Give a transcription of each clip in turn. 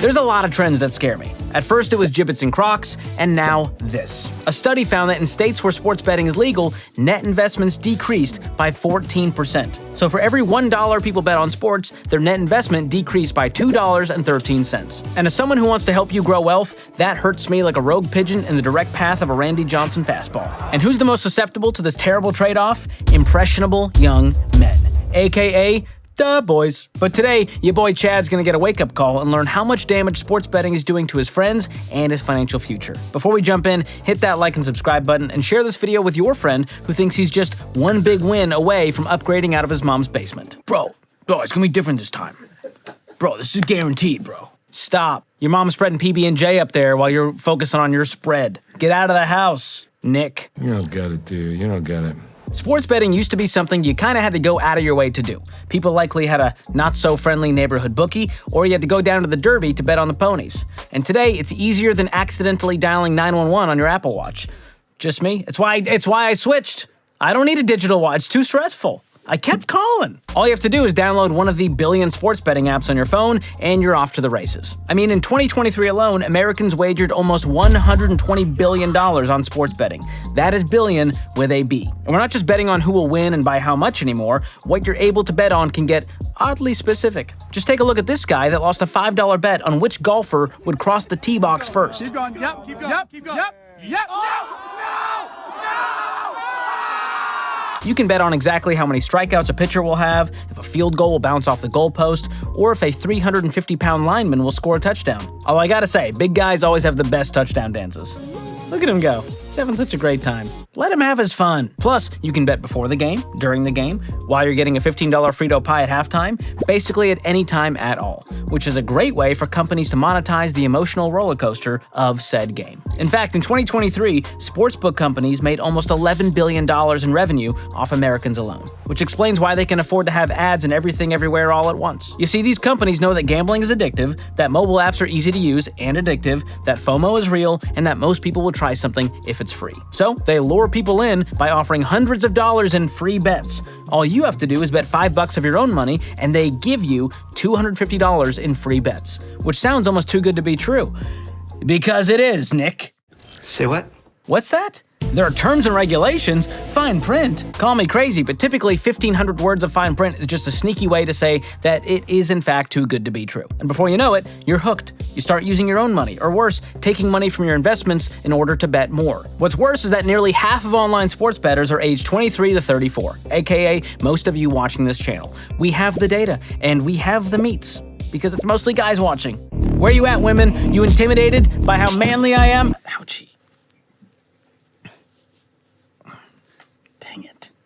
There's a lot of trends that scare me. At first it was gibbets and crocs, and now this. A study found that in states where sports betting is legal, net investments decreased by 14%. So for every $1 people bet on sports, their net investment decreased by $2.13. And as someone who wants to help you grow wealth, that hurts me like a rogue pigeon in the direct path of a Randy Johnson fastball. And who's the most susceptible to this terrible trade-off? Impressionable young men, aka duh, boys. But today, your boy Chad's gonna get a wake-up call and learn how much damage sports betting is doing to his friends and his financial future. Before we jump in, hit that like and subscribe button and share this video with your friend who thinks he's just one big win away from upgrading out of his mom's basement. Bro, it's gonna be different this time. Bro, this is guaranteed, bro. Stop. Your mom's spreading PB&J up there while you're focusing on your spread. Get out of the house, Nick. You don't get it, dude. You don't get it. Sports betting used to be something you kind of had to go out of your way to do. People likely had a not-so-friendly neighborhood bookie, or you had to go down to the Derby to bet on the ponies. And today, it's easier than accidentally dialing 911 on your Apple Watch. Just me? It's why I switched. I don't need a digital watch. It's too stressful. I kept calling. All you have to do is download one of the billion sports betting apps on your phone, and you're off to the races. I mean, in 2023 alone, Americans wagered almost $120 billion on sports betting. That is billion with a B. And we're not just betting on who will win and by how much anymore. What you're able to bet on can get oddly specific. Just take a look at this guy that lost a $5 bet on which golfer would cross the tee box first. Keep going. Yep. Keep going. Yep. Keep going. Yep. No. You can bet on exactly how many strikeouts a pitcher will have, if a field goal will bounce off the goalpost, or if a 350-pound lineman will score a touchdown. Although I gotta say, big guys always have the best touchdown dances. Look at him go. He's having such a great time. Let him have his fun. Plus, you can bet before the game, during the game, while you're getting a $15 Frito pie at halftime, basically at any time at all, which is a great way for companies to monetize the emotional roller coaster of said game. In fact, in 2023, sportsbook companies made almost $11 billion in revenue off Americans alone, which explains why they can afford to have ads in everything everywhere all at once. You see, these companies know that gambling is addictive, that mobile apps are easy to use and addictive, that FOMO is real, and that most people will try something if it's free. So they lure people in by offering hundreds of dollars in free bets. All you have to do is bet $5 of your own money, and they give you $250 in free bets, which sounds almost too good to be true. Because it is, Nick. Say what? What's that? There are terms and regulations, fine print. Call me crazy, but typically 1,500 words of fine print is just a sneaky way to say that it is in fact too good to be true. And before you know it, you're hooked. You start using your own money, or worse, taking money from your investments in order to bet more. What's worse is that nearly half of online sports bettors are aged 23 to 34, aka most of you watching this channel. We have the data, and we have the meats, because it's mostly guys watching. Where you at, women? You intimidated by how manly I am? Ouchie.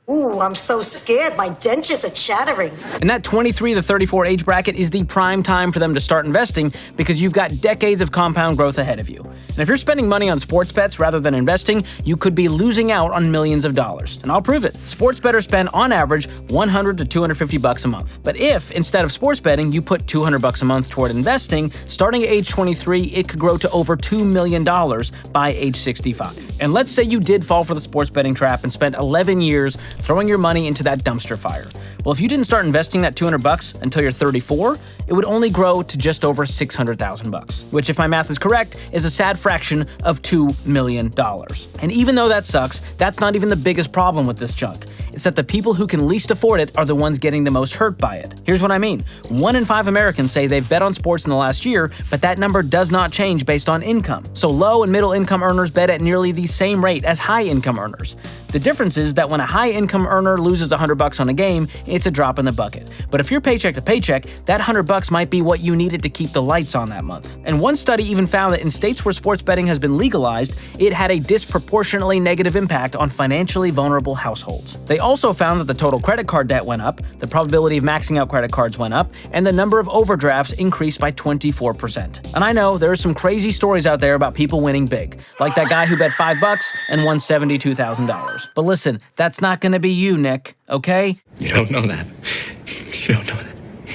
Ooh, I'm so scared. My dentures are chattering. And that 23 to 34 age bracket is the prime time for them to start investing because you've got decades of compound growth ahead of you. And if you're spending money on sports bets rather than investing, you could be losing out on millions of dollars. And I'll prove it. Sports bettors spend on average $100 to $250 a month. But if, instead of sports betting, you put $200 a month toward investing, starting at age 23, it could grow to over $2 million by age 65. And let's say you did fall for the sports betting trap and spent 11 years throwing your money into that dumpster fire. Well, if you didn't start investing that $200 until you're 34, it would only grow to just over $600,000, which, if my math is correct, is a sad fraction of $2 million. And even though that sucks, that's not even the biggest problem with this junk. It's that the people who can least afford it are the ones getting the most hurt by it. Here's what I mean. 1 in 5 Americans say they've bet on sports in the last year, but that number does not change based on income. So low and middle income earners bet at nearly the same rate as high income earners. The difference is that when a high income earner loses $100 on a game, it's a drop in the bucket. But if you're paycheck to paycheck, that $100 might be what you needed to keep the lights on that month. And one study even found that in states where sports betting has been legalized, it had a disproportionately negative impact on financially vulnerable households. They also found that the total credit card debt went up, the probability of maxing out credit cards went up, and the number of overdrafts increased by 24%. And I know there are some crazy stories out there about people winning big, like that guy who bet $5 and won $72,000. But listen, that's not gonna be you, Nick, okay? You don't know that. You don't know that.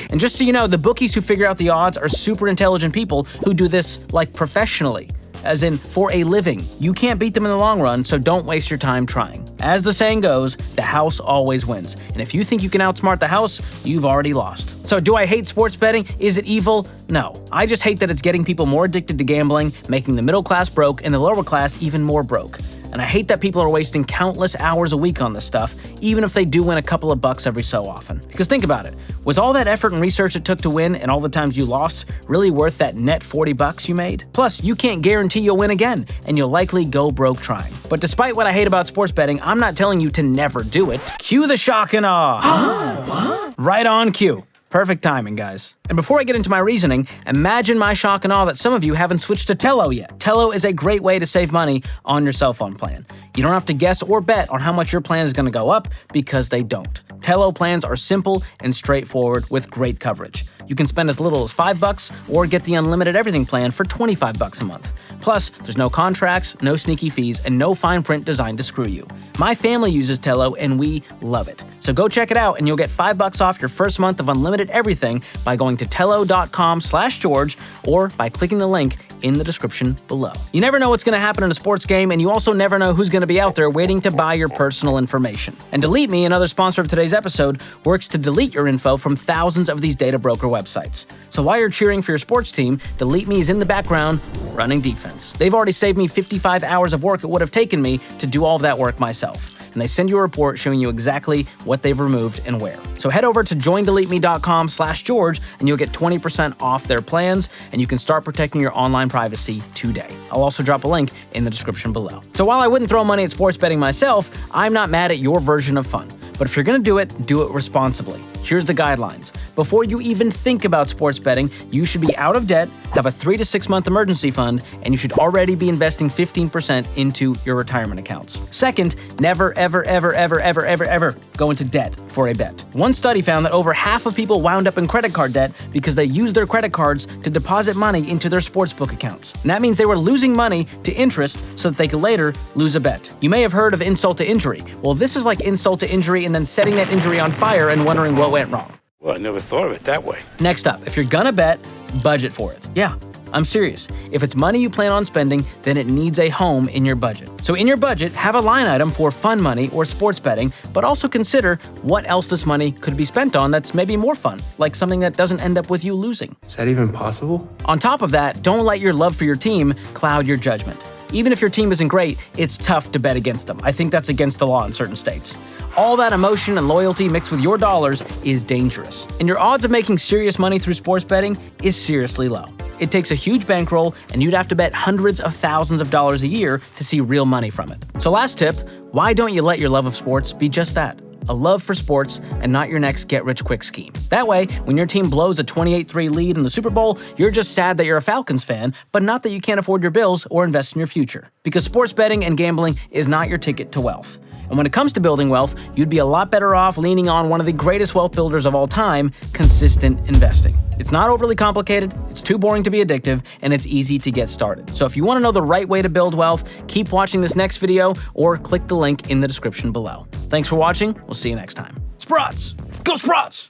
And just so you know, the bookies who figure out the odds are super intelligent people who do this, like, professionally. as in for a living. You can't beat them in the long run, so don't waste your time trying. As the saying goes, the house always wins. And if you think you can outsmart the house, you've already lost. So do I hate sports betting? Is it evil? No. I just hate that it's getting people more addicted to gambling, making the middle class broke and the lower class even more broke. And I hate that people are wasting countless hours a week on this stuff, even if they do win a couple of bucks every so often. Because think about it, was all that effort and research it took to win and all the times you lost really worth that net 40 bucks you made? Plus, you can't guarantee you'll win again, and you'll likely go broke trying. But despite what I hate about sports betting, I'm not telling you to never do it. Cue the shock and awe. Right on cue. Perfect timing, guys. And before I get into my reasoning, imagine my shock and awe that some of you haven't switched to Tello yet. Tello is a great way to save money on your cell phone plan. You don't have to guess or bet on how much your plan is going to go up because they don't. Tello plans are simple and straightforward with great coverage. You can spend as little as $5 or get the unlimited everything plan for $25 a month. Plus, there's no contracts, no sneaky fees, and no fine print designed to screw you. My family uses Tello and we love it. So go check it out and you'll get $5 off your first month of unlimited everything by going to tello.com/George or by clicking the link in the description below. You never know what's going to happen in a sports game, and you also never know who's going to be out there waiting to buy your personal information. And Delete Me, another sponsor of today's episode, works to delete your info from thousands of these data broker websites. So while you're cheering for your sports team, Delete Me is in the background running defense. They've already saved me 55 hours of work it would have taken me to do all of that work myself. And they send you a report showing you exactly what they've removed and where. So head over to joindeleteme.com/George and you'll get 20% off their plans, and you can start protecting your online privacy today. I'll also drop a link in the description below. So while I wouldn't throw money at sports betting myself, I'm not mad at your version of fun. But if you're going to do it responsibly. Here's the guidelines. Before you even think about sports betting, you should be out of debt, have a 3 to 6 month emergency fund, and you should already be investing 15% into your retirement accounts. Second, never, ever go into debt for a bet. One study found that over half of people wound up in credit card debt because they used their credit cards to deposit money into their sportsbook accounts. And that means they were losing money to interest so that they could later lose a bet. You may have heard of insult to injury. Well, this is like insult to injury and then setting that injury on fire and wondering what went wrong. Well, I never thought of it that way. Next up, if you're gonna bet, budget for it. Yeah, I'm serious. If it's money you plan on spending, then it needs a home in your budget. So in your budget, have a line item for fun money or sports betting, but also consider what else this money could be spent on that's maybe more fun, like something that doesn't end up with you losing. Is that even possible? On top of that, don't let your love for your team cloud your judgment. Even if your team isn't great, it's tough to bet against them. I think that's against the law in certain states. All that emotion and loyalty mixed with your dollars is dangerous. And your odds of making serious money through sports betting is seriously low. It takes a huge bankroll, and you'd have to bet hundreds of thousands of dollars a year to see real money from it. So last tip, why don't you let your love of sports be just that? A love for sports and not your next get-rich-quick scheme. That way, when your team blows a 28-3 lead in the Super Bowl, you're just sad that you're a Falcons fan, but not that you can't afford your bills or invest in your future. Because sports betting and gambling is not your ticket to wealth. And when it comes to building wealth, you'd be a lot better off leaning on one of the greatest wealth builders of all time, consistent investing. It's not overly complicated, it's too boring to be addictive, and it's easy to get started. So if you want to know the right way to build wealth, keep watching this next video or click the link in the description below. Thanks for watching. We'll see you next time. Sprots! Go Sprots!